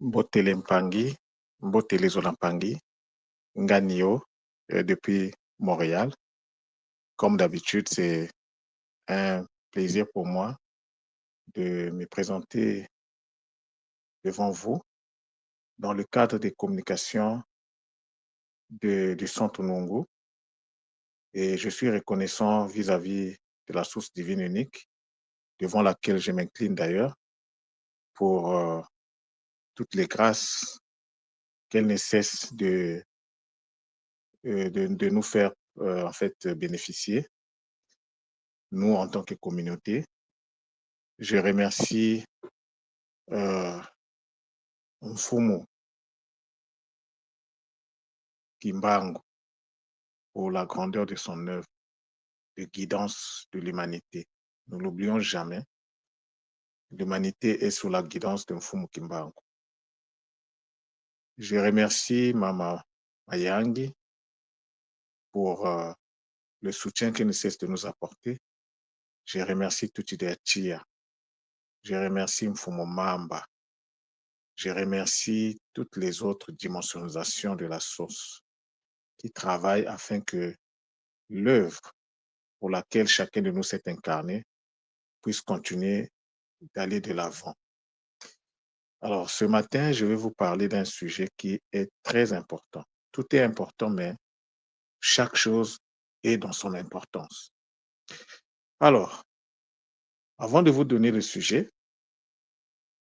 Mbotele Mpangi, Mbotele Zolampangi, Nganio, depuis Montréal. Comme d'habitude, c'est un plaisir pour moi de me présenter devant vous dans le cadre des communications du Centre Nungu. Et je suis reconnaissant vis-à-vis de la source divine unique, devant laquelle je m'incline d'ailleurs, pour toutes les grâces qu'elle ne cesse de nous faire en fait bénéficier, nous en tant que communauté. Je remercie Mfumu Kimbangu pour la grandeur de son œuvre de guidance de l'humanité. Nous ne l'oublions jamais. L'humanité est sous la guidance de Mfumu Kimbangu. Je remercie Mama Mayangi pour le soutien qu'elle ne cesse de nous apporter. Je remercie Tutide Chia. Je remercie Mfumu Mamba. Je remercie toutes les autres dimensionisations de la source qui travaillent afin que l'œuvre pour laquelle chacun de nous s'est incarné puisse continuer d'aller de l'avant. Alors, ce matin, je vais vous parler d'un sujet qui est très important. Tout est important, mais chaque chose est dans son importance. Alors, avant de vous donner le sujet,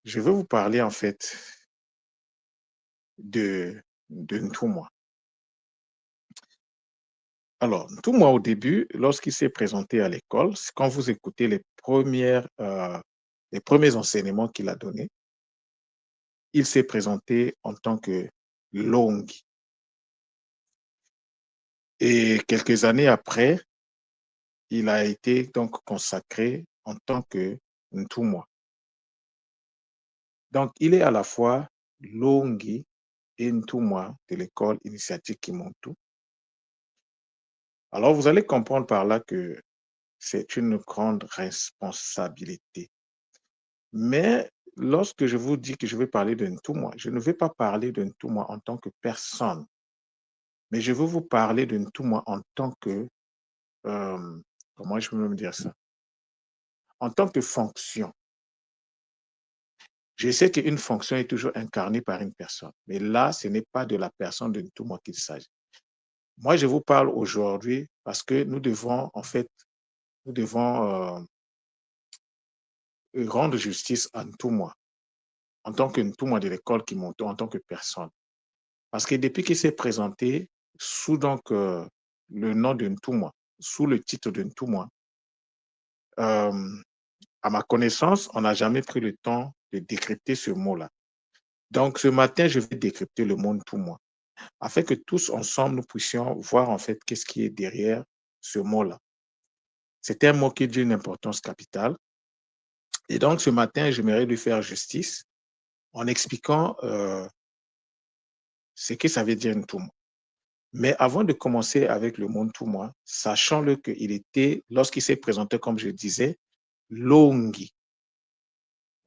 je vais vous parler en fait de Ntumwa. Alors, Ntumwa, au début, lorsqu'il s'est présenté à l'école, quand vous écoutez les premiers enseignements qu'il a donnés, il s'est présenté en tant que Longi. Et quelques années après, il a été donc consacré en tant que Ntumwa. Donc, il est à la fois Longi et Ntumwa de l'école initiatique Kimontu. Alors, vous allez comprendre par là que c'est une grande responsabilité. Mais lorsque je vous dis que je vais parler de Ntumwa, je ne vais pas parler de Ntumwa en tant que personne, mais je veux vous parler de Ntumwa en tant que, comment je peux même dire ça, en tant que fonction. Je sais qu'une fonction est toujours incarnée par une personne, mais là, ce n'est pas de la personne de Ntumwa qu'il s'agit. Moi, je vous parle aujourd'hui parce que nous devons, en fait, rendre justice à Ntumwa, en tant que Ntumwa de l'école Kimontu, en tant que personne. Parce que depuis qu'il s'est présenté sous donc le nom de Ntumwa, sous le titre de Ntumwa, à ma connaissance, on n'a jamais pris le temps de décrypter ce mot-là. Donc, ce matin, je vais décrypter le mot Ntumwa, afin que tous ensemble, nous puissions voir en fait qu'est-ce qui est derrière ce mot-là. C'est un mot qui dit une importance capitale. Et donc, ce matin, j'aimerais lui faire justice en expliquant ce que ça veut dire Ntumwa. Mais avant de commencer avec le mot Ntumwa, sachant-le qu'il était, lorsqu'il s'est présenté, comme je disais, Longi.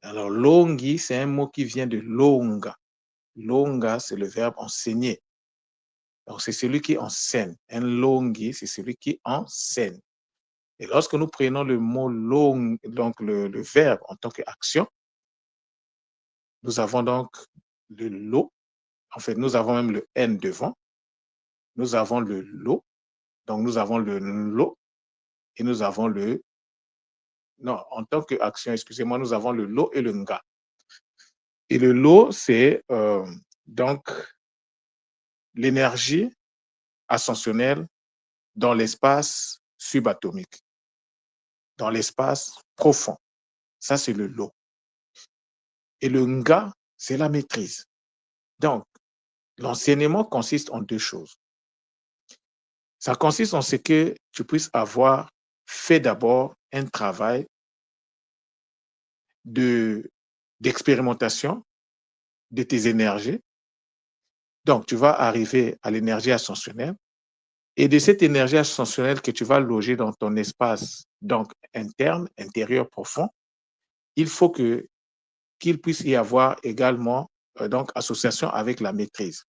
Alors, Longi, c'est un mot qui vient de Longa. Longa, c'est le verbe enseigner. Donc, c'est celui qui enseigne. Un Longi, c'est celui qui enseigne. Et lorsque nous prenons le mot long, donc le verbe en tant qu'action, nous avons donc le lo. En fait, nous avons même le N devant. Nous avons le lo. Donc, nous avons le lo. Et nous avons le... Non, en tant qu'action, excusez-moi, nous avons le lo et le nga. Et le lo, c'est donc l'énergie ascensionnelle dans l'espace subatomique, dans l'espace profond. Ça, c'est le lo. Et le nga, c'est la maîtrise. Donc, l'enseignement consiste en deux choses. Ça consiste en ce que tu puisses avoir fait d'abord un travail d'expérimentation de tes énergies. Donc, tu vas arriver à l'énergie ascensionnelle. Et de cette énergie ascensionnelle que tu vas loger dans ton espace donc interne, intérieur profond, il faut qu'il puisse y avoir également donc association avec la maîtrise.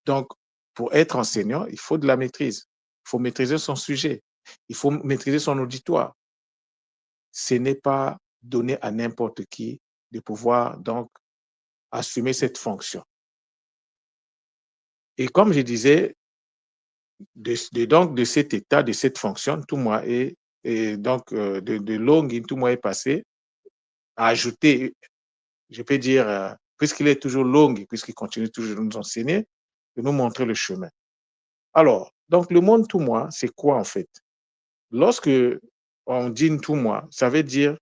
Donc, pour être enseignant, il faut de la maîtrise. Il faut maîtriser son sujet. Il faut maîtriser son auditoire. Ce n'est pas donné à n'importe qui de pouvoir donc assumer cette fonction. Et comme je disais, donc de cet état, de cette fonction, tout moi et donc de Longhi, tout moi est passé à ajouter, je peux dire, puisqu'il est toujours Longhi, puisqu'il continue toujours de nous enseigner, de nous montrer le chemin. Alors, donc le monde tout moi, c'est quoi en fait? Lorsque on dit tout moi, ça veut dire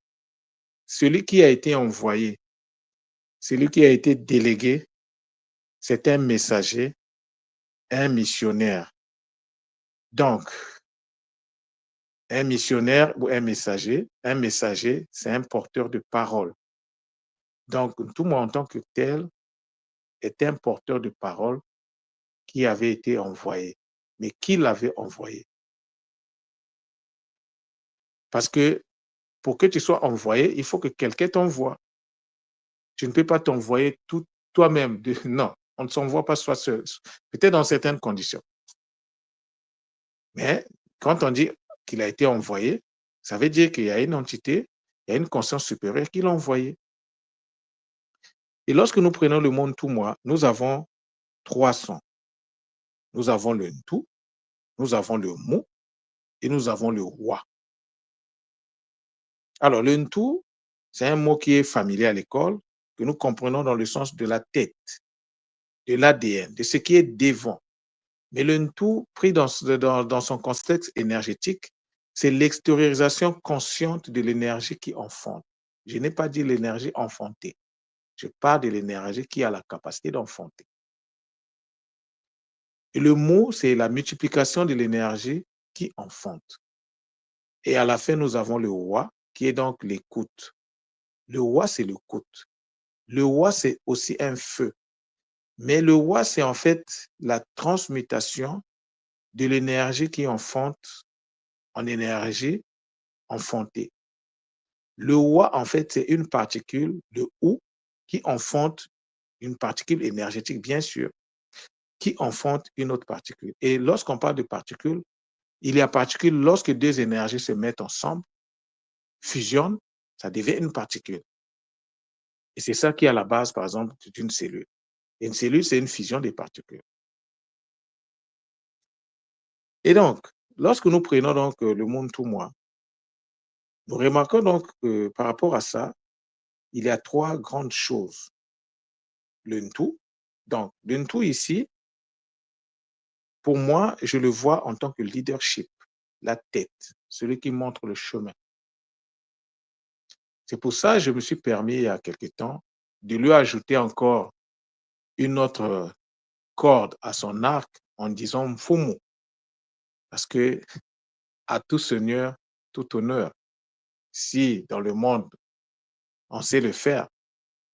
celui qui a été envoyé, celui qui a été délégué, c'est un messager, un missionnaire. Donc, un missionnaire ou un messager, c'est un porteur de parole. Donc, tout moi en tant que tel est un porteur de parole qui avait été envoyé. Mais qui l'avait envoyé? Parce que pour que tu sois envoyé, il faut que quelqu'un t'envoie. Tu ne peux pas t'envoyer tout toi-même. Non, on ne s'envoie pas soi seul. Peut-être dans certaines conditions. Mais quand on dit qu'il a été envoyé, ça veut dire qu'il y a une entité, il y a une conscience supérieure qui l'a envoyé. Et lorsque nous prenons le monde tout moi, nous avons 3 sons. Nous avons le tout, nous avons le mot et nous avons le roi. Alors, le tout, c'est un mot qui est familier à l'école, que nous comprenons dans le sens de la tête, de l'ADN, de ce qui est devant. Mais le tout, pris dans son contexte énergétique, c'est l'extériorisation consciente de l'énergie qui enfante. Je n'ai pas dit l'énergie enfantée. Je parle de l'énergie qui a la capacité d'enfanter. Et le mot, c'est la multiplication de l'énergie qui enfante. Et à la fin, nous avons le roi, qui est donc l'écoute. Le roi, c'est l'écoute. Le roi, c'est aussi un feu. Mais le roi, c'est en fait la transmutation de l'énergie qui enfante en énergie enfantée. Le roi, en fait, c'est une particule, le ou, qui enfante une particule énergétique, bien sûr, qui enfante une autre particule. Et lorsqu'on parle de particules, il y a particules, lorsque deux énergies se mettent ensemble, fusionnent, ça devient une particule. Et c'est ça qui est à la base, par exemple, d'une cellule. Et une cellule, c'est une fusion des particules. Et donc, lorsque nous prenons donc le monde tout moi, nous remarquons donc que par rapport à ça, il y a 3 grandes choses. Le tout. Donc, le tout ici, pour moi, je le vois en tant que leadership, la tête, celui qui montre le chemin. C'est pour ça que je me suis permis il y a quelque temps de lui ajouter encore une autre corde à son arc en disant Mfumu, parce que à tout seigneur, tout honneur. Si dans le monde, on sait le faire,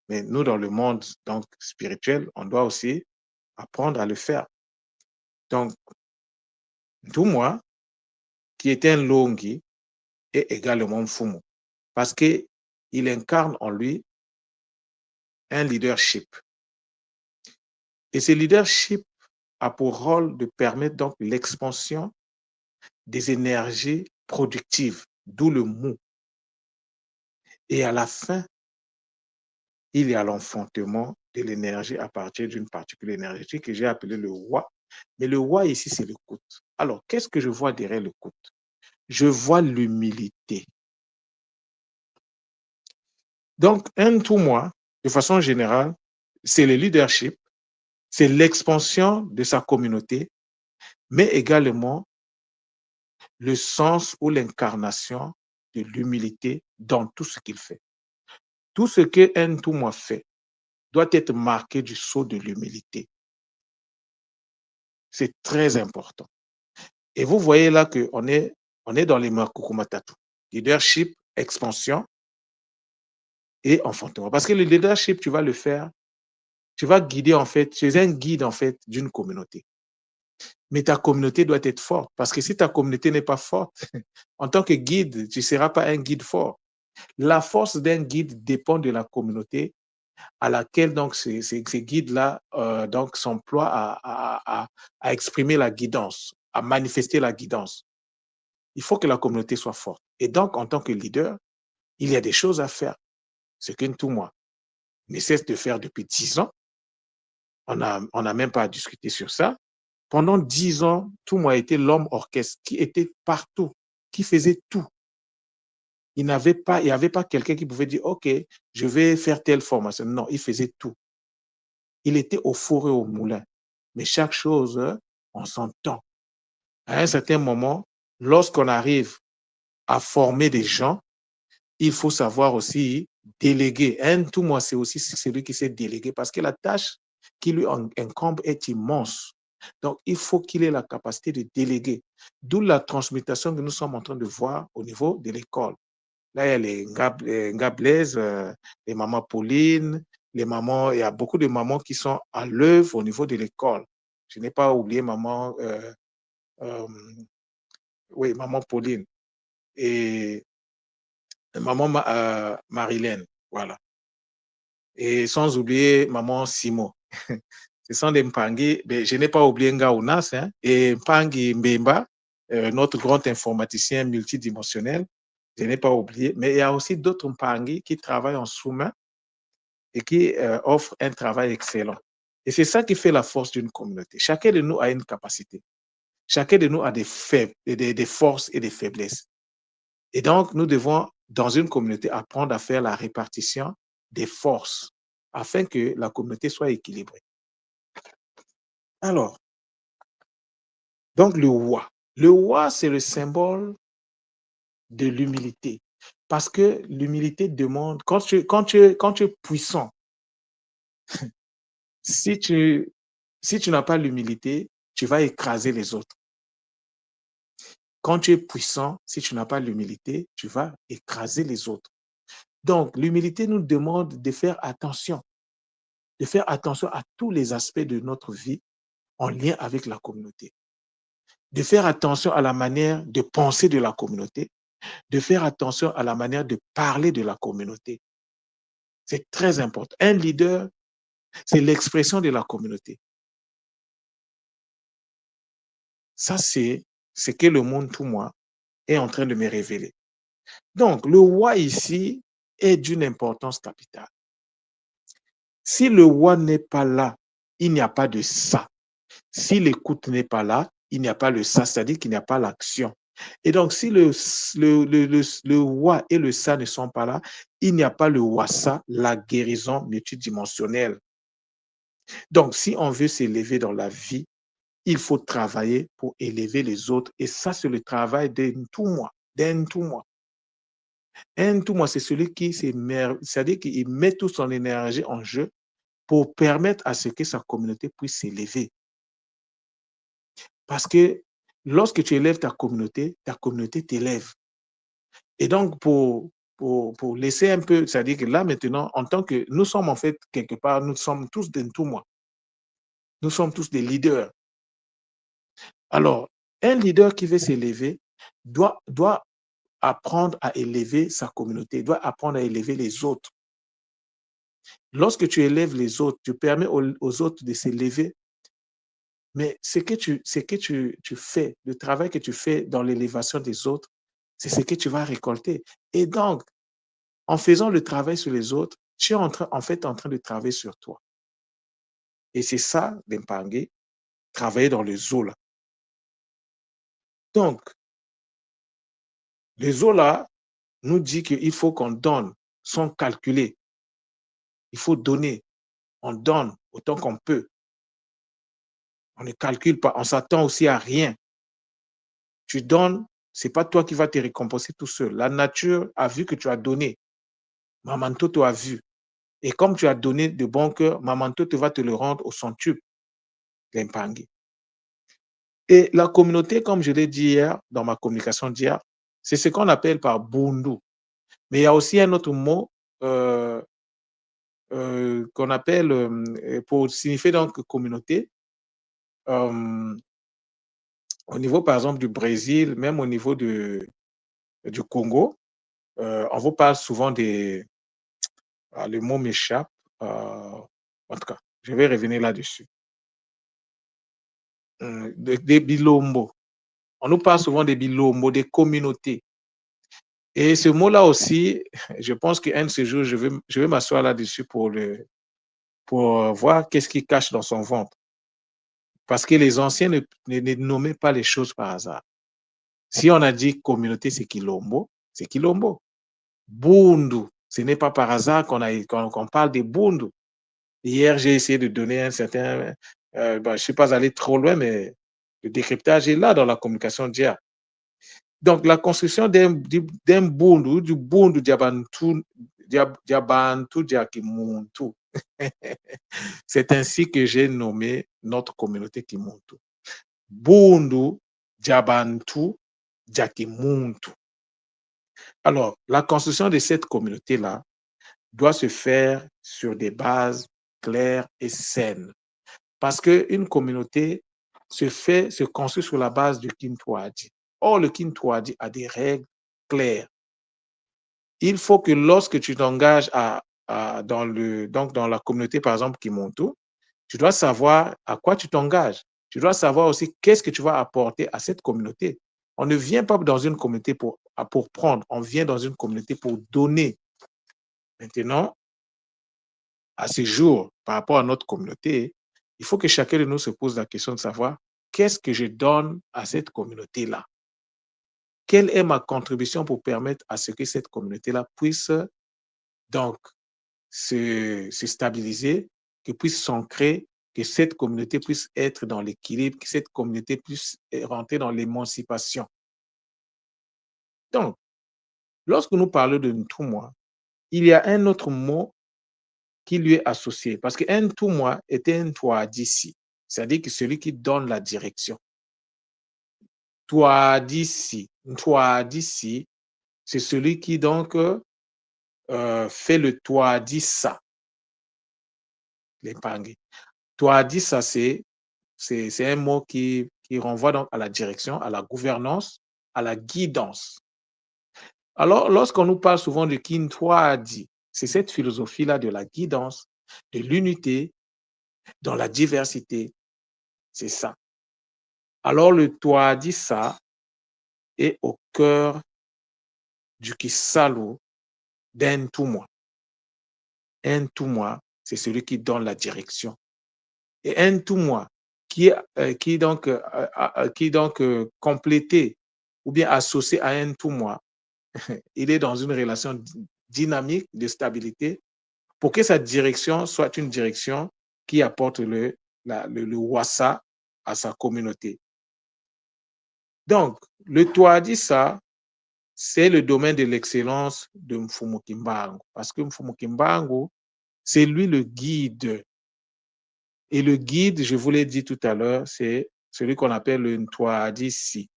mais nous, dans le monde donc, spirituel, on doit aussi apprendre à le faire. Donc, tout moi, qui est un Longi, est également Mfumu, parce qu'il incarne en lui un leadership. Et ce leadership a pour rôle de permettre donc l'expansion des énergies productives, d'où le mot. Et à la fin, il y a l'enfantement de l'énergie à partir d'une particule énergétique que j'ai appelée le roi. Mais le roi ici, c'est l'écoute. Alors, qu'est-ce que je vois derrière l'écoute? Je vois l'humilité. Donc, un tout moi, de façon générale, c'est le leadership, c'est l'expansion de sa communauté, mais également le sens ou l'incarnation de l'humilité dans tout ce qu'il fait. Tout ce qu'un tout moi fait doit être marqué du sceau de l'humilité. C'est très important. Et vous voyez là qu'on est dans les Makukumatatu. Leadership, expansion et enfantement. Parce que le leadership, tu vas le faire, tu vas guider en fait, tu es un guide en fait d'une communauté. Mais ta communauté doit être forte. Parce que si ta communauté n'est pas forte, en tant que guide, tu ne seras pas un guide fort. La force d'un guide dépend de la communauté à laquelle donc ces guides-là donc s'emploient à exprimer la guidance, à manifester la guidance. Il faut que la communauté soit forte. Et donc, en tant que leader, il y a des choses à faire. Ce que tout moi ne cesse de faire depuis 10 ans. On n'a même pas à discuter sur ça. Pendant 10 ans, tout moi était l'homme orchestre qui était partout, qui faisait tout. Il n'y avait pas quelqu'un qui pouvait dire, OK, je vais faire telle formation. Non, il faisait tout. Il était au four et au moulin. Mais chaque chose, on s'entend. À un certain moment, lorsqu'on arrive à former des gens, il faut savoir aussi déléguer. Un tout moi, c'est aussi celui qui sait déléguer parce que la tâche qui lui incombe est immense. Donc, il faut qu'il ait la capacité de déléguer. D'où la transmutation que nous sommes en train de voir au niveau de l'école. Là, il y a les Ngablaise, les mamans Pauline, les mamans, il y a beaucoup de mamans qui sont à l'œuvre au niveau de l'école. Je n'ai pas oublié maman, euh, oui, maman Pauline et maman Marilène, voilà. Et sans oublier maman Simo. Ce sont des Mpangi, mais je n'ai pas oublié Ngaounas, hein, et Mpangi Mbemba, notre grand informaticien multidimensionnel, je n'ai pas oublié, mais il y a aussi d'autres Mpangi qui travaillent en sous-main et qui offrent un travail excellent. Et c'est ça qui fait la force d'une communauté. Chacun de nous a une capacité. Chacun de nous a des forces et des faiblesses. Et donc, nous devons, dans une communauté, apprendre à faire la répartition des forces afin que la communauté soit équilibrée. Alors, donc le roi. Le roi, c'est le symbole de l'humilité. Parce que l'humilité demande, quand tu es puissant, si tu, si tu n'as pas l'humilité, tu vas écraser les autres. Quand tu es puissant, si tu n'as pas l'humilité, tu vas écraser les autres. Donc, l'humilité nous demande de faire attention à tous les aspects de notre vie en lien avec la communauté, de faire attention à la manière de penser de la communauté, de faire attention à la manière de parler de la communauté. C'est très important. Un leader, c'est l'expression de la communauté. Ça, c'est ce que le monde, tout moi, est en train de me révéler. Donc, le roi ici est d'une importance capitale. Si le roi n'est pas là, il n'y a pas de ça. Si l'écoute n'est pas là, il n'y a pas le ça, c'est-à-dire qu'il n'y a pas l'action. Et donc, si le roi et le ça ne sont pas là, il n'y a pas le wassa, la guérison multidimensionnelle. Donc, si on veut s'élever dans la vie, il faut travailler pour élever les autres. Et ça, c'est le travail d'un tout moi, d'un tout moi. Un tout moi, c'est celui qui c'est-à-dire qu'il met toute son énergie en jeu pour permettre à ce que sa communauté puisse s'élever. Parce que lorsque tu élèves ta communauté t'élève. Et donc, pour laisser un peu, c'est-à-dire que là, maintenant, en tant que nous sommes en fait, quelque part, nous sommes tous des tout moi. Nous sommes tous des leaders. Alors, un leader qui veut s'élever doit apprendre à élever sa communauté, doit apprendre à élever les autres. Lorsque tu élèves les autres, tu permets aux autres de s'élever. Mais ce que tu fais, le travail que tu fais dans l'élévation des autres, c'est ce que tu vas récolter. Et donc, en faisant le travail sur les autres, tu es en fait en train de travailler sur toi. Et c'est ça, d'Empangué, travailler dans le Zola. Donc, le Zola nous dit qu'il faut qu'on donne sans calculer. Il faut donner. On donne autant qu'on peut. On ne calcule pas. On s'attend aussi à rien. Tu donnes, ce n'est pas toi qui vas te récompenser tout seul. La nature a vu que tu as donné. Maman Toto a vu. Et comme tu as donné de bon cœur, Maman Toto va te le rendre au centuple, l'Empangué. Et la communauté, comme je l'ai dit hier, dans ma communication d'hier, c'est ce qu'on appelle par Bundu. Mais il y a aussi un autre mot euh, qu'on appelle, pour signifier donc communauté, euh, au niveau par exemple du Brésil, même au niveau du Congo, on vous parle souvent des... Ah, le mot m'échappe. en tout cas, je vais revenir là-dessus. Des bilombo. On nous parle souvent des bilombo, des communautés. Et ce mot-là aussi, je pense qu'un de ces jours, je vais m'asseoir là-dessus pour voir qu'est-ce qu'il cache dans son ventre. Parce que les anciens ne nommaient pas les choses par hasard. Si on a dit communauté, c'est Kilombo, c'est Kilombo. Bundu, ce n'est pas par hasard qu'on parle de Bundu. Hier, j'ai essayé de donner un certain. Je ne suis pas allé trop loin, mais le décryptage est là dans la communication d'hier. Donc, la construction d'un Bundu, du Bundu Diabantu, Diabantu Diakimuntu. C'est ainsi que j'ai nommé notre communauté Kimuntu. Bundu Diabantu Diakimuntu. Alors, la construction de cette communauté-là doit se faire sur des bases claires et saines. Parce qu'une communauté se construit sur la base du Kintwadi. Or, le Kintwadi a des règles claires. Il faut que lorsque tu t'engages dans la communauté, par exemple, Kimontu, tu dois savoir à quoi tu t'engages. Tu dois savoir aussi qu'est-ce que tu vas apporter à cette communauté. On ne vient pas dans une communauté pour prendre, on vient dans une communauté pour donner. Maintenant, à ce jour, par rapport à notre communauté, il faut que chacun de nous se pose la question de savoir qu'est-ce que je donne à cette communauté-là? Quelle est ma contribution pour permettre à ce que cette communauté-là puisse donc se stabiliser, que puisse s'ancrer, que cette communauté puisse être dans l'équilibre, que cette communauté puisse rentrer dans l'émancipation. Donc, lorsque nous parlons de Ntumwa, il y a un autre mot qui lui est associé, parce que Ntumwa était un toit d'ici, c'est-à-dire que celui qui donne la direction. Toit d'ici, c'est celui qui donc fait le toit d'issa. Toit d'issa, c'est un mot qui renvoie donc à la direction, à la gouvernance, à la guidance. Alors, lorsqu'on nous parle souvent de Kintwadi, c'est cette philosophie-là de la guidance, de l'unité, dans la diversité. C'est ça. Alors, le Twadisa est au cœur du Kisalu d'un tout moi. Un tout moi, c'est celui qui donne la direction. Et un tout moi qui est donc complété ou bien associé à un tout moi, il est dans une relation dynamique de stabilité pour que sa direction soit une direction qui apporte le wassa à sa communauté. Donc, le Twadisa, c'est le domaine de l'excellence de Mfumu Kimbangu. Parce que Mfumu Kimbangu, c'est lui le guide. Et le guide, je vous l'ai dit tout à l'heure, c'est celui qu'on appelle le Ntwadisi.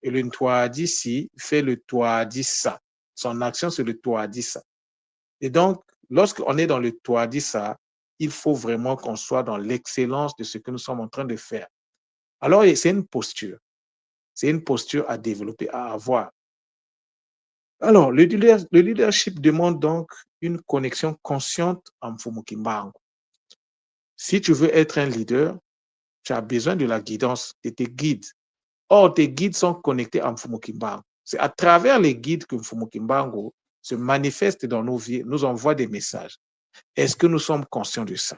Et le Ntwadisi fait le Twadisa. Son action, c'est le Twadisa. Et donc, lorsqu'on est dans le Twadisa, il faut vraiment qu'on soit dans l'excellence de ce que nous sommes en train de faire. Alors, c'est une posture. C'est une posture à développer, à avoir. Alors, le leadership demande donc une connexion consciente en Mfumu Kimbangu. Si tu veux être un leader, tu as besoin de la guidance de tes guides. Or, tes guides sont connectés à Mfumu Kimbangu. C'est à travers les guides que Mfumu Kimbangu se manifeste dans nos vies, nous envoie des messages. Est-ce que nous sommes conscients de ça?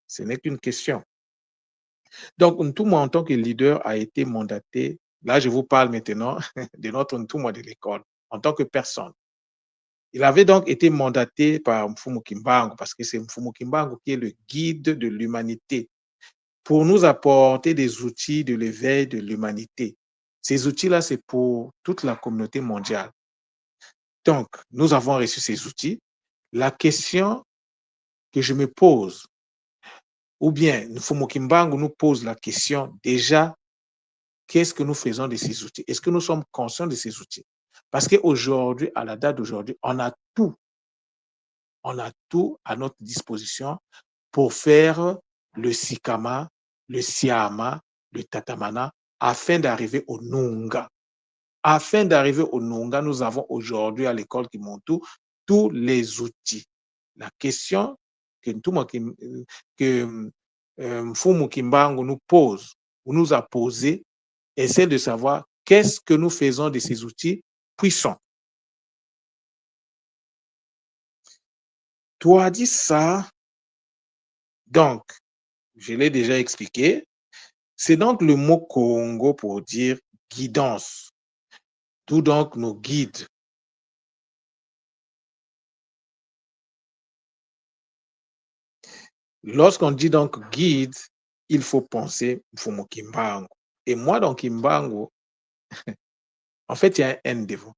Ce n'est qu'une question. Donc, Ntumwa, en tant que leader, a été mandaté. Là, je vous parle maintenant de notre Ntumwa de l'école, en tant que personne. Il avait donc été mandaté par Mfumu Kimbangu, parce que c'est Mfumu Kimbangu qui est le guide de l'humanité, pour nous apporter des outils de l'éveil de l'humanité. Ces outils-là, c'est pour toute la communauté mondiale. Donc, nous avons reçu ces outils. La question que je me pose, ou bien Mfumu Kimbangu nous pose la question déjà, qu'est-ce que nous faisons de ces outils? Est-ce que nous sommes conscients de ces outils? Parce qu'aujourd'hui, à la date d'aujourd'hui, on a tout à notre disposition pour faire le Sikama, le Siama, le Tatamana, afin d'arriver au Nunga. Afin d'arriver au Nunga, nous avons aujourd'hui à l'école Kimontu tous les outils. La question que Mfumu Kimbangu nous pose ou nous a posé est celle de savoir qu'est-ce que nous faisons de ces outils puissants. Tu as dit ça, donc, je l'ai déjà expliqué, c'est donc le mot Congo pour dire guidance, d'où donc nos guides. Lorsqu'on dit donc guide, il faut penser Mfumu Kimbangu. Et moi, dans Kimbangu, en fait, il y a un N devant.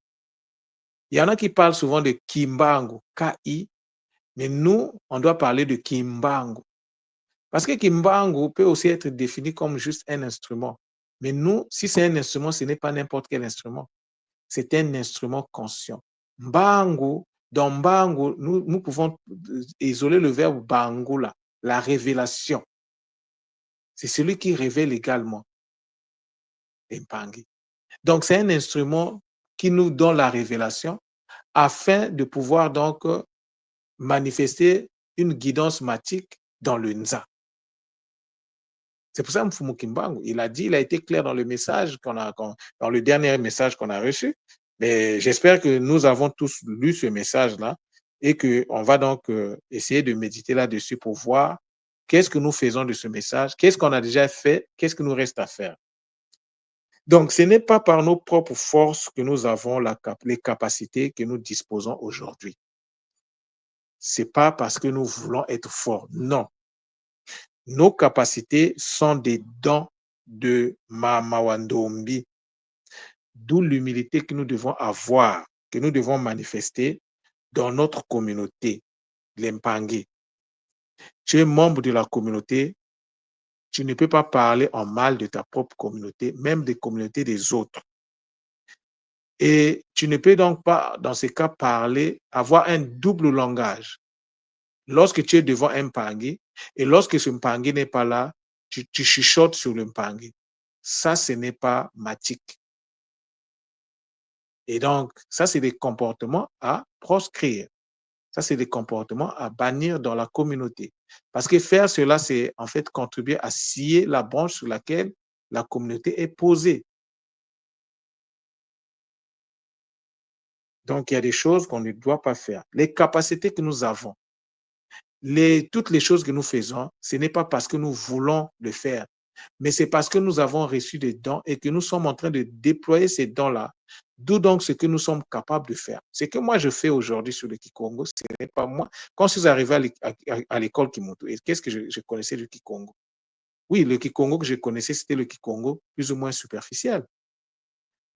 Il y en a qui parlent souvent de Kimbangu, K-I, mais nous, on doit parler de Kimbangu. Parce que Kimbangu peut aussi être défini comme juste un instrument. Mais nous, si c'est un instrument, ce n'est pas n'importe quel instrument. C'est un instrument conscient. Mbangu, dans Mbangu, nous pouvons isoler le verbe bangula, la révélation. C'est celui qui révèle également les Mpangi. Donc, c'est un instrument qui nous donne la révélation afin de pouvoir donc manifester une guidance matique dans le Nza. C'est pour ça que Mfumu Kimbangu, il a dit, il a été clair dans le message dans le dernier message qu'on a reçu. Mais j'espère que nous avons tous lu ce message-là et qu'on va donc essayer de méditer là-dessus pour voir qu'est-ce que nous faisons de ce message, qu'est-ce qu'on a déjà fait, qu'est-ce qu'il nous reste à faire. Donc, ce n'est pas par nos propres forces que nous avons les capacités que nous disposons aujourd'hui. Ce n'est pas parce que nous voulons être forts, non. Nos capacités sont des dons de Mama Wandombi, d'où l'humilité que nous devons avoir, que nous devons manifester dans notre communauté, l'Empangi. Tu es membre de la communauté, tu ne peux pas parler en mal de ta propre communauté, même des communautés des autres. Et tu ne peux donc pas, dans ce cas, avoir un double langage. Lorsque tu es devant un Mpangi, et lorsque ce Mpangi n'est pas là, tu chuchotes sur le Mpangi. Ça, ce n'est pas matique. Et donc, ça, c'est des comportements à proscrire. Ça, c'est des comportements à bannir dans la communauté. Parce que faire cela, c'est en fait contribuer à scier la branche sur laquelle la communauté est posée. Donc, il y a des choses qu'on ne doit pas faire. Les capacités que nous avons, toutes les choses que nous faisons, ce n'est pas parce que nous voulons le faire, mais c'est parce que nous avons reçu des dons et que nous sommes en train de déployer ces dons-là. D'où donc ce que nous sommes capables de faire. Ce que moi je fais aujourd'hui sur le Kikongo, ce n'est pas moi. Quand je suis arrivé à l'école Kimoto, qu'est-ce que je connaissais du Kikongo? Oui, le Kikongo que je connaissais, c'était le Kikongo plus ou moins superficiel.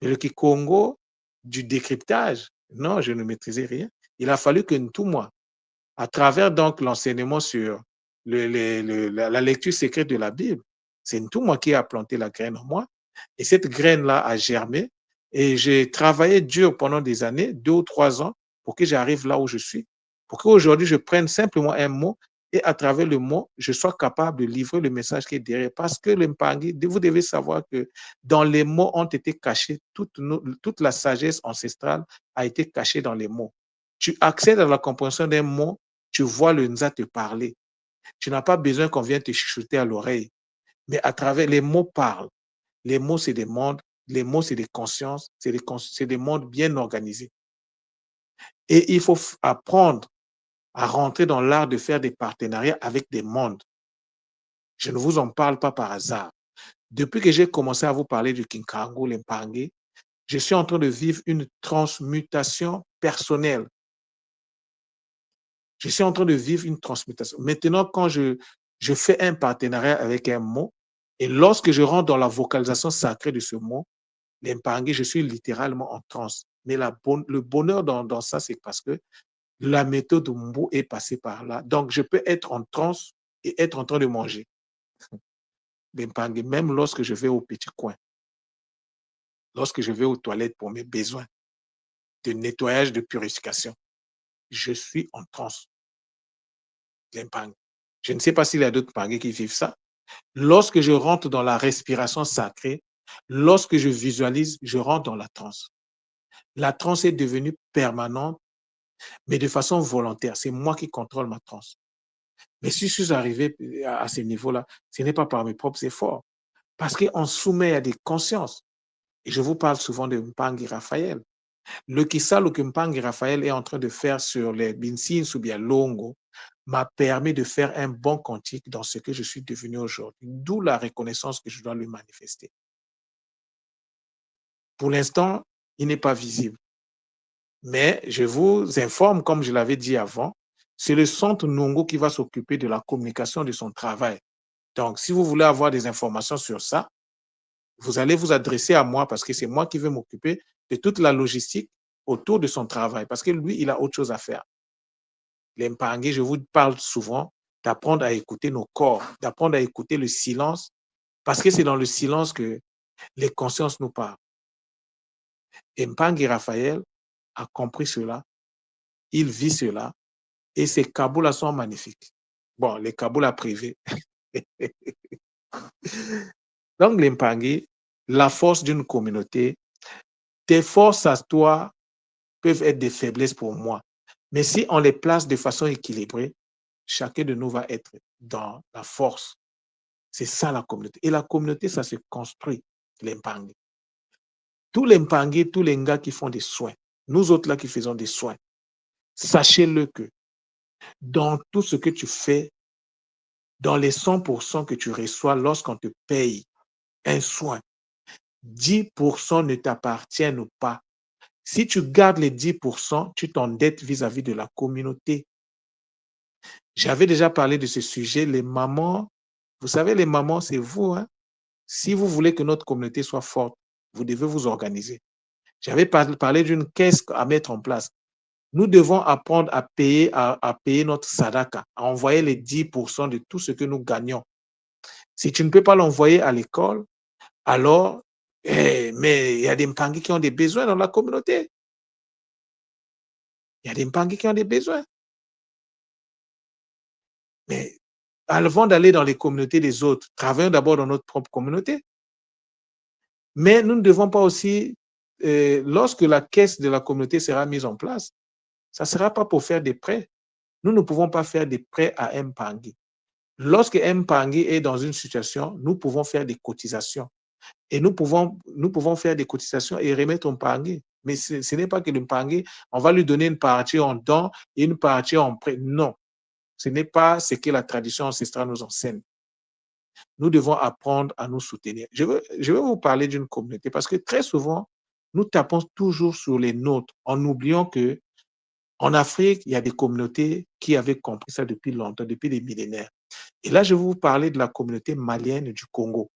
Mais le Kikongo du décryptage, non, je ne maîtrisais rien. Il a fallu que tout moi, à travers donc l'enseignement sur la lecture secrète de la Bible, c'est tout moi qui a planté la graine en moi. Et cette graine-là a germé. Et j'ai travaillé dur pendant des années, 2 ou 3 ans, pour que j'arrive là où je suis. Pour qu'aujourd'hui, je prenne simplement un mot et à travers le mot, je sois capable de livrer le message qui est derrière. Parce que le Mpangi, vous devez savoir que dans les mots ont été cachés, toute la sagesse ancestrale a été cachée dans les mots. Tu accèdes à la compréhension d'un mot, tu vois le Nza te parler. Tu n'as pas besoin qu'on vienne te chuchoter à l'oreille. Mais à travers les mots parlent. Les mots, c'est des mondes. Les mots, c'est des consciences. C'est des mondes bien organisés. Et il faut apprendre à rentrer dans l'art de faire des partenariats avec des mondes. Je ne vous en parle pas par hasard. Depuis que j'ai commencé à vous parler du Kinkangu, l'Empangi, je suis en train de vivre une transmutation personnelle. Je suis en train de vivre une transmutation. Maintenant, quand je fais un partenariat avec un mot, et lorsque je rentre dans la vocalisation sacrée de ce mot, l'Empangi, je suis littéralement en transe. Mais le bonheur dans ça, c'est parce que la méthode Mbu est passée par là. Donc, je peux être en transe et être en train de manger. L'Empangi, même lorsque je vais au petit coin, lorsque je vais aux toilettes pour mes besoins de nettoyage, de purification, je suis en transe. L'Empangi. Je ne sais pas s'il y a d'autres Mpangis qui vivent ça. Lorsque je rentre dans la respiration sacrée, lorsque je visualise, je rentre dans la transe. La transe est devenue permanente, mais de façon volontaire. C'est moi qui contrôle ma transe. Mais si je suis arrivé à ce niveau-là, ce n'est pas par mes propres efforts. Parce qu'on soumet à des consciences. Et je vous parle souvent de Mpangi Raphaël. Le Kisalo que Mpangi Raphaël est en train de faire sur les Binsins ou bien Longo m'a permis de faire un bon quantique dans ce que je suis devenu aujourd'hui. D'où la reconnaissance que je dois lui manifester. Pour l'instant, il n'est pas visible. Mais je vous informe, comme je l'avais dit avant, c'est le centre Nongo qui va s'occuper de la communication de son travail. Donc, si vous voulez avoir des informations sur ça, vous allez vous adresser à moi parce que c'est moi qui vais m'occuper de toute la logistique autour de son travail parce que lui, il a autre chose à faire. L'Empangé, je vous parle souvent d'apprendre à écouter nos corps, d'apprendre à écouter le silence parce que c'est dans le silence que les consciences nous parlent. Et Mpangi Raphaël a compris cela, il vit cela et ces Kaboulas sont magnifiques. Bon, les Kaboulas privés. Donc, l'Empangé, la force d'une communauté, tes forces à toi peuvent être des faiblesses pour moi. Mais si on les place de façon équilibrée, chacun de nous va être dans la force. C'est ça la communauté. Et la communauté, ça se construit, l'Empangé. Tous les Mpangé, tous les gars qui font des soins, nous autres là qui faisons des soins, sachez-le que dans tout ce que tu fais, dans les 100% que tu reçois lorsqu'on te paye un soin, 10% ne t'appartiennent pas. Si tu gardes les 10%, tu t'endettes vis-à-vis de la communauté. J'avais déjà parlé de ce sujet. Les mamans, vous savez, les mamans, c'est vous. Hein? Si vous voulez que notre communauté soit forte, vous devez vous organiser. J'avais parlé d'une caisse à mettre en place. Nous devons apprendre à payer notre sadaka, à envoyer les 10% de tout ce que nous gagnons. Si tu ne peux pas l'envoyer à l'école, alors, mais il y a des Mpangui qui ont des besoins dans la communauté. Il y a des Mpangui qui ont des besoins. Mais avant d'aller dans les communautés des autres, travaillons d'abord dans notre propre communauté. Mais nous ne devons pas aussi, lorsque la caisse de la communauté sera mise en place, ça ne sera pas pour faire des prêts. Nous ne pouvons pas faire des prêts à Mpangui. Lorsque Mpangui est dans une situation, nous pouvons faire des cotisations. Et nous pouvons faire des cotisations et remettre un Mpangui. Mais ce n'est pas que le Mpangui, on va lui donner une partie en don et une partie en prêt. Non, ce n'est pas ce que la tradition ancestrale nous enseigne. Nous devons apprendre à nous soutenir. Je vais vous parler d'une communauté parce que très souvent, nous tapons toujours sur les nôtres en oubliant que en Afrique, il y a des communautés qui avaient compris ça depuis longtemps, depuis des millénaires. Et là, je vais vous parler de la communauté malienne du Congo,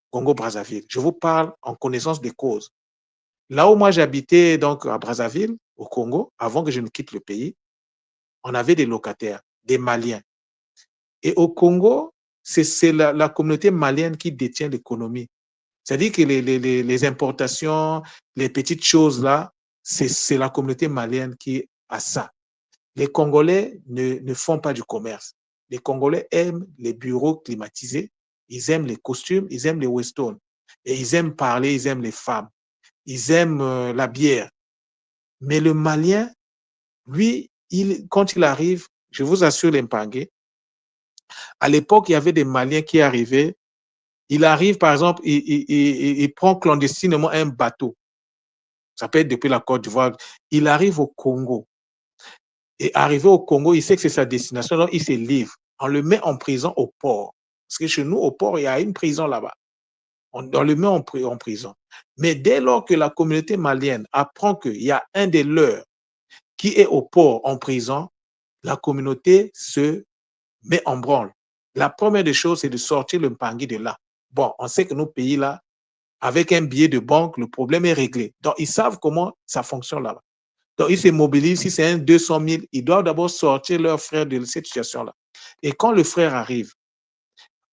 Congo-Brazzaville. Je vous parle en connaissance des causes. Là où moi j'habitais, donc à Brazzaville, au Congo, avant que je ne quitte le pays, on avait des locataires, des Maliens. Et au Congo, c'est la communauté malienne qui détient l'économie. C'est-à-dire que les importations, les petites choses là, c'est la communauté malienne qui a ça. Les Congolais ne font pas du commerce. Les Congolais aiment les bureaux climatisés, ils aiment les costumes, ils aiment les westerns. Et ils aiment parler, ils aiment les femmes, ils aiment la bière. Mais le Malien, lui, quand il arrive, je vous assure, l'Empangé, à l'époque, il y avait des Maliens qui arrivaient. Il arrive, par exemple, il prend clandestinement un bateau. Ça peut être depuis la Côte d'Ivoire. Il arrive au Congo. Et arrivé au Congo, il sait que c'est sa destination, donc il se livre. On le met en prison au port. Parce que chez nous, au port, il y a une prison là-bas. On le met en prison. Mais dès lors que la communauté malienne apprend qu'il y a un des leurs qui est au port en prison, la communauté se met en branle. La première des choses, c'est de sortir le Mpangui de là. Bon, on sait que nos pays là, avec un billet de banque, le problème est réglé. Donc, ils savent comment ça fonctionne là-bas. Donc, ils se mobilisent. Si c'est un 200 000, ils doivent d'abord sortir leur frère de cette situation-là. Et quand le frère arrive,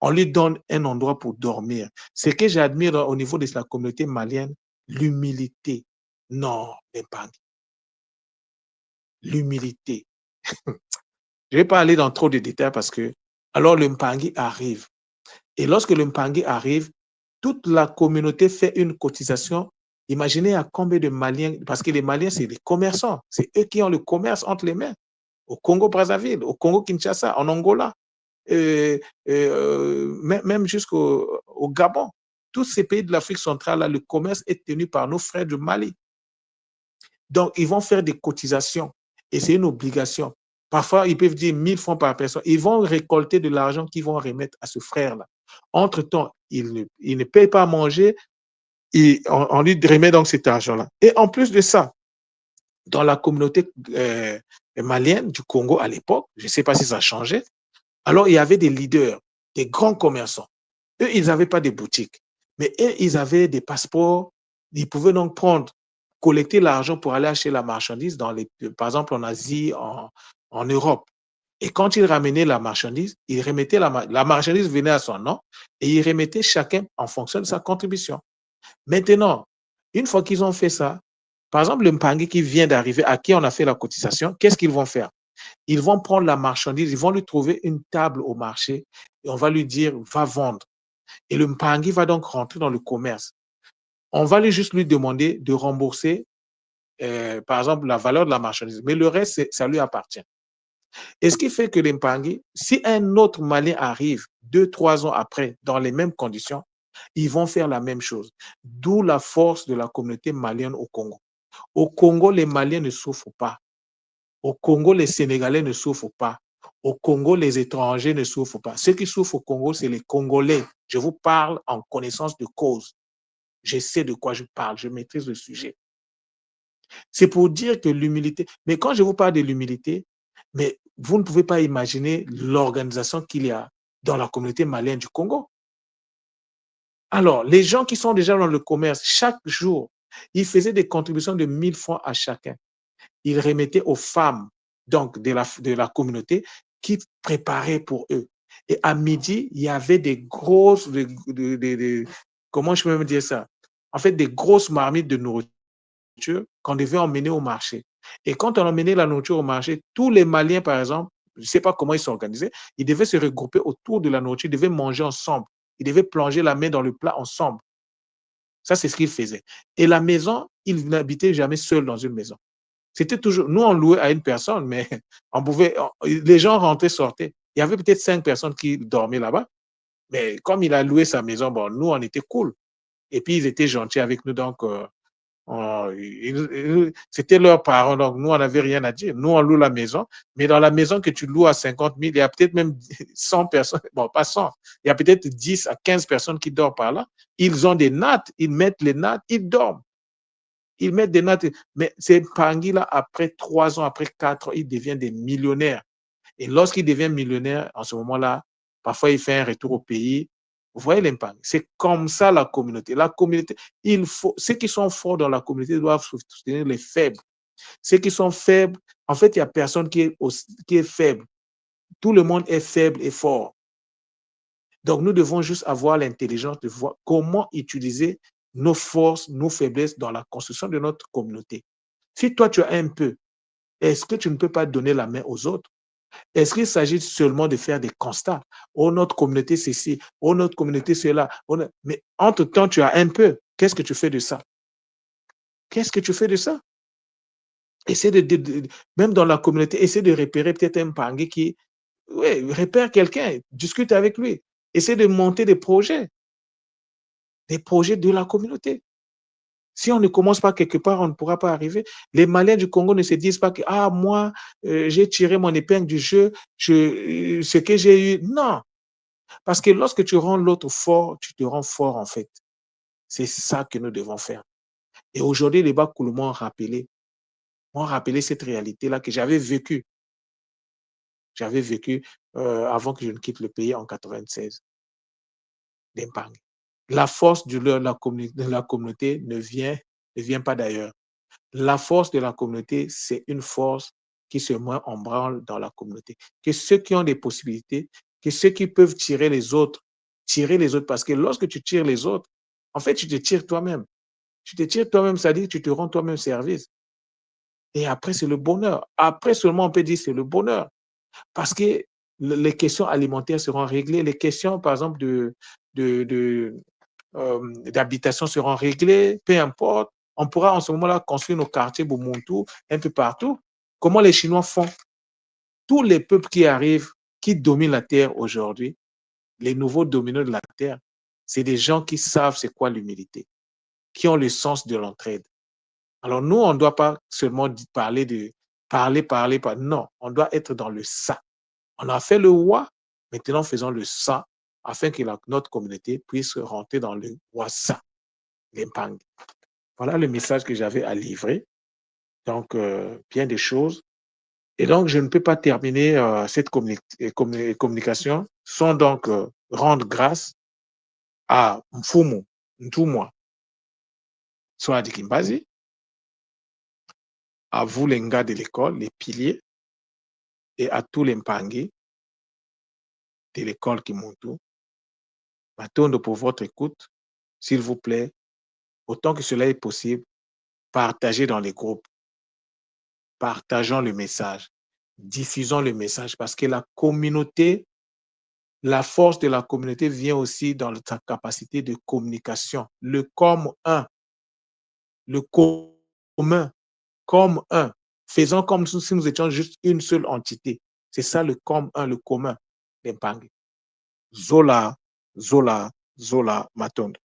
on lui donne un endroit pour dormir. Ce que j'admire au niveau de la communauté malienne, l'humilité. Non, pas l'humilité. Je ne vais pas aller dans trop de détails parce que, alors le Mpangui arrive. Et lorsque le Mpangui arrive, toute la communauté fait une cotisation. Imaginez à combien de Maliens, parce que les Maliens, c'est des commerçants. C'est eux qui ont le commerce entre les mains. au Congo-Brazzaville, au Congo-Kinshasa, en Angola, même jusqu'au Gabon. Tous ces pays de l'Afrique centrale, là, le commerce est tenu par nos frères du Mali. Donc, ils vont faire des cotisations et c'est une obligation. Parfois, ils peuvent dire 1000 francs par personne. Ils vont récolter de l'argent qu'ils vont remettre à ce frère-là. Entre-temps, il ne paye pas à manger et on lui remet donc cet argent-là. Et en plus de ça, dans la communauté malienne du Congo à l'époque, je ne sais pas si ça a changé, alors il y avait des leaders, des grands commerçants. Eux, ils n'avaient pas de boutique, mais eux, ils avaient des passeports. Ils pouvaient donc prendre, collecter l'argent pour aller acheter la marchandise, par exemple en Asie, en Europe. Et quand ils ramenaient la marchandise, ils remettaient la marchandise venait à son nom et ils remettaient chacun en fonction de sa contribution. Maintenant, une fois qu'ils ont fait ça, par exemple, le Mpangui qui vient d'arriver, à qui on a fait la cotisation, qu'est-ce qu'ils vont faire? Ils vont prendre la marchandise, ils vont lui trouver une table au marché et on va lui dire, va vendre. Et le Mpangui va donc rentrer dans le commerce. On va juste lui demander de rembourser, par exemple, la valeur de la marchandise, mais le reste, ça lui appartient. Et ce qui fait que les Mpangui, si un autre Malien arrive 2, 3 ans après, dans les mêmes conditions, ils vont faire la même chose. D'où la force de la communauté malienne au Congo. Au Congo, les Maliens ne souffrent pas. Au Congo, les Sénégalais ne souffrent pas. Au Congo, les étrangers ne souffrent pas. Ceux qui souffrent au Congo, c'est les Congolais. Je vous parle en connaissance de cause. Je sais de quoi je parle. Je maîtrise le sujet. C'est pour dire que l'humilité, mais quand je vous parle de l'humilité, mais vous ne pouvez pas imaginer l'organisation qu'il y a dans la communauté malienne du Congo. Alors, les gens qui sont déjà dans le commerce, chaque jour, ils faisaient des contributions de 1000 francs à chacun. Ils remettaient aux femmes donc de la communauté qui préparaient pour eux. Et à midi, il y avait des grosses, comment je peux me dire ça? En fait, des grosses marmites de nourriture qu'on devait emmener au marché. Et quand on emmenait la nourriture au marché, tous les Maliens, par exemple, je ne sais pas comment ils s'organisaient, ils devaient se regrouper autour de la nourriture, ils devaient manger ensemble, ils devaient plonger la main dans le plat ensemble. Ça, c'est ce qu'ils faisaient. Et la maison, ils n'habitaient jamais seuls dans une maison. C'était toujours, nous, on louait à une personne, mais les gens rentraient, sortaient. Il y avait peut-être 5 personnes qui dormaient là-bas, mais comme il a loué sa maison, bon, nous, on était cool. Et puis, ils étaient gentils avec nous, donc, c'était leurs parents, donc nous, on n'avait rien à dire. Nous, on loue la maison, mais dans la maison que tu loues à 50 000, il y a peut-être même 100 personnes, bon, pas 100, il y a peut-être 10 à 15 personnes qui dorment par là. Ils ont des nattes, ils mettent les nattes, ils dorment. Ils mettent des nattes, mais ces Pangui-là, après 3 ans, après 4 ans, ils deviennent des millionnaires. Et lorsqu'il devient millionnaire, en ce moment-là, parfois il fait un retour au pays. Vous voyez l'impact. C'est comme ça la communauté. La communauté, ceux qui sont forts dans la communauté doivent soutenir les faibles. Ceux qui sont faibles, en fait, il n'y a personne qui est faible. Tout le monde est faible et fort. Donc, nous devons juste avoir l'intelligence de voir comment utiliser nos forces, nos faiblesses dans la construction de notre communauté. Si toi, tu as un peu, est-ce que tu ne peux pas donner la main aux autres? Est-ce qu'il s'agit seulement de faire des constats? Oh, notre communauté, c'est ci. Oh, notre communauté, c'est là. Mais entre-temps, tu as un peu. Qu'est-ce que tu fais de ça? Qu'est-ce que tu fais de ça? Essaie même dans la communauté, essaie de repérer peut-être un pangé qui, oui, repère quelqu'un, discute avec lui. Essaie de monter des projets de la communauté. Si on ne commence pas quelque part, on ne pourra pas arriver. Les Maliens du Congo ne se disent pas que, ah, moi, j'ai tiré mon épingle du jeu, ce que j'ai eu. Non, parce que lorsque tu rends l'autre fort, tu te rends fort en fait. C'est ça que nous devons faire. Et aujourd'hui, les Bakoulou m'ont rappelé cette réalité-là que j'avais vécue. J'avais vécu avant que je ne quitte le pays en 96, d'Impang. La force de la communauté ne vient pas d'ailleurs. La force de la communauté, c'est une force qui se met en branle dans la communauté. Que ceux qui ont des possibilités, que ceux qui peuvent tirer les autres, parce que lorsque tu tires les autres, en fait, tu te tires toi-même. Tu te tires toi-même, c'est-à-dire que tu te rends toi-même service. Et après, c'est le bonheur. Après seulement, on peut dire c'est le bonheur. Parce que les questions alimentaires seront réglées, les questions, par exemple, de, de, d'habitation seront réglées, peu importe. On pourra en ce moment-là construire nos quartiers Bumuntu un peu partout. Comment les Chinois font? tous les peuples qui arrivent, qui dominent la terre aujourd'hui, les nouveaux dominants de la terre, c'est des gens qui savent c'est quoi l'humilité, qui ont le sens de l'entraide. Alors nous, on ne doit pas seulement parler de parler. Non, on doit être dans le ça. On a fait le roi, maintenant faisons le ça afin que notre communauté puisse rentrer dans le wasa, l'impang. Voilà le message que j'avais à livrer. Donc, bien des choses. Et donc, je ne peux pas terminer cette communication sans donc rendre grâce à Mfumu, Ntumwa, Swadi Kimbazi, à vous les gars de l'école, les piliers, et à tous les Mpangi de l'école Kimuntu. M'attendre pour votre écoute, s'il vous plaît, autant que cela est possible, partagez dans les groupes, partageons le message, diffusons le message, parce que la communauté, la force de la communauté vient aussi dans sa capacité de communication, le comme un, le commun, comme un. Faisons comme si nous étions juste une seule entité. C'est ça le comme un, le commun. Zola, Zola, Zola, Matonde.